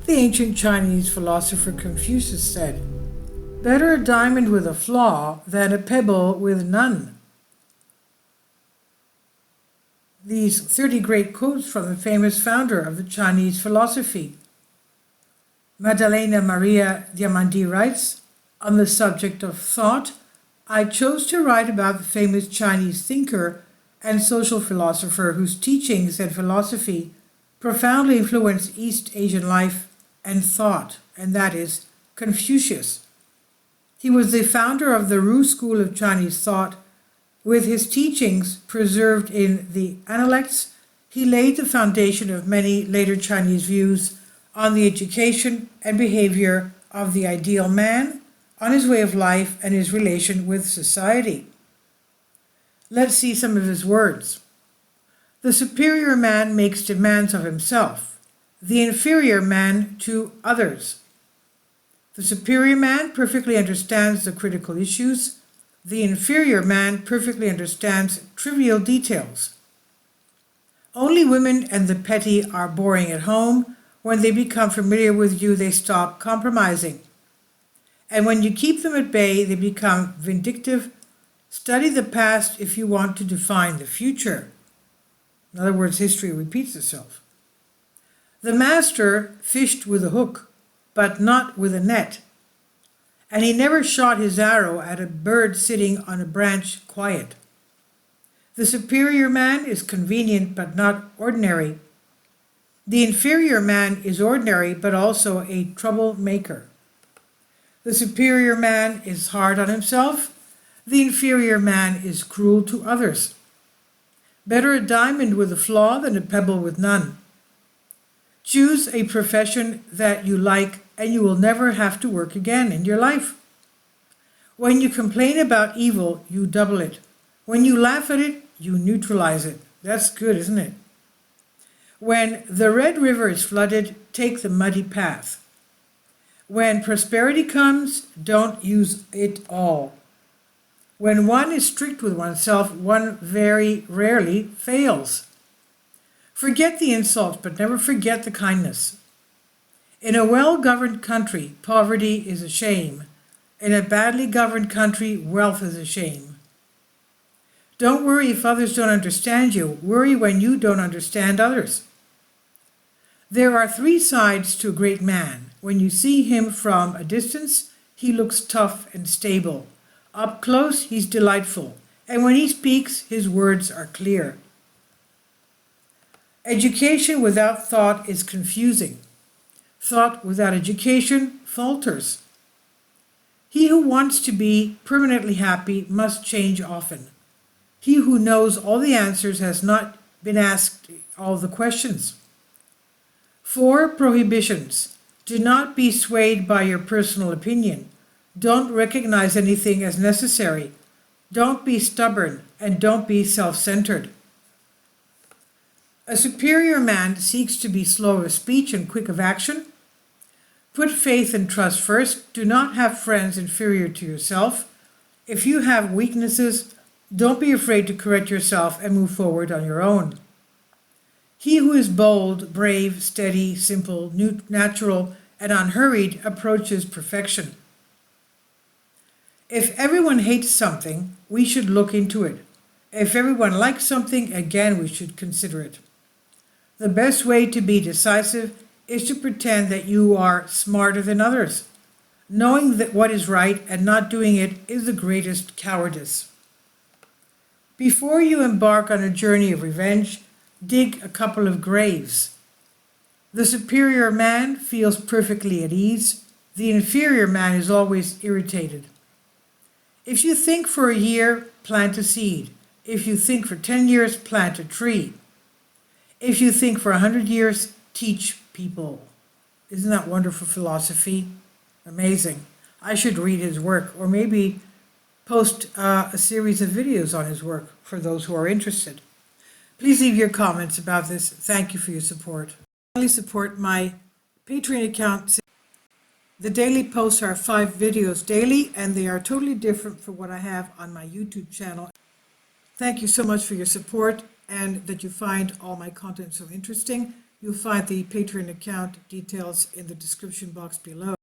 The ancient Chinese philosopher Confucius said, "Better a diamond with a flaw than a pebble with none." These 30 great quotes from the famous founder of the Chinese philosophy. Madalena Maria Diamandi writes, on the subject of thought, I chose to write about the famous Chinese thinker and social philosopher whose teachings and philosophy profoundly influenced East Asian life and thought, and that is Confucius. He was the founder of the Ru school of Chinese thought. With his teachings preserved in the Analects, he laid the foundation of many later Chinese views on the education and behavior of the ideal man, on his way of life and his relation with society. Let's see some of his words. The superior man makes demands of himself, the inferior man to others. The superior man perfectly understands the critical issues. The inferior man perfectly understands trivial details. Only women and the petty are boring at home. When they become familiar with you, they stop compromising. And when you keep them at bay, they become vindictive. Study the past if you want to define the future. In other words, history repeats itself. The master fished with a hook, but not with a net. And he never shot his arrow at a bird sitting on a branch quiet. The superior man is convenient but not ordinary. The inferior man is ordinary but also a troublemaker. The superior man is hard on himself. The inferior man is cruel to others. Better a diamond with a flaw than a pebble with none. Choose a profession that you like and you will never have to work again in your life. When you complain about evil, you double it. When you laugh at it, you neutralize it. That's good, isn't it? When the Red River is flooded, take the muddy path. When prosperity comes, don't use it all. When one is strict with oneself, one very rarely fails. Forget the insults, but never forget the kindness. In a well-governed country, poverty is a shame. In a badly governed country, wealth is a shame. Don't worry if others don't understand you. Worry when you don't understand others. There are 3 sides to a great man. When you see him from a distance, he looks tough and stable. Up close, he's delightful. And when he speaks, his words are clear. Education without thought is confusing. Thought without education falters. He who wants to be permanently happy must change often. He who knows all the answers has not been asked all the questions. 4 prohibitions. Do not be swayed by your personal opinion. Don't recognize anything as necessary. Don't be stubborn and don't be self-centered. A superior man seeks to be slow of speech and quick of action. Put faith and trust first. Do not have friends inferior to yourself. If you have weaknesses, don't be afraid to correct yourself and move forward on your own. He who is bold, brave, steady, simple, natural, and unhurried approaches perfection. If everyone hates something, we should look into it. If everyone likes something, again, we should consider it. The best way to be decisive is to pretend that you are smarter than others. Knowing that what is right and not doing it is the greatest cowardice. Before you embark on a journey of revenge, dig a couple of graves. The superior man feels perfectly at ease. The inferior man is always irritated. If you think for a year, plant a seed. If you think for 10 years, plant a tree. If you think for 100 years, teach people. Isn't that wonderful philosophy? Amazing. I should read his work or maybe post a series of videos on his work for those who are interested. Please leave your comments about this. Thank you for your support. Please support my Patreon account. The daily posts are 5 videos daily, and they are totally different from what I have on my YouTube channel. Thank you so much for your support and that you find all my content so interesting. You'll find the Patreon account details in the description box below.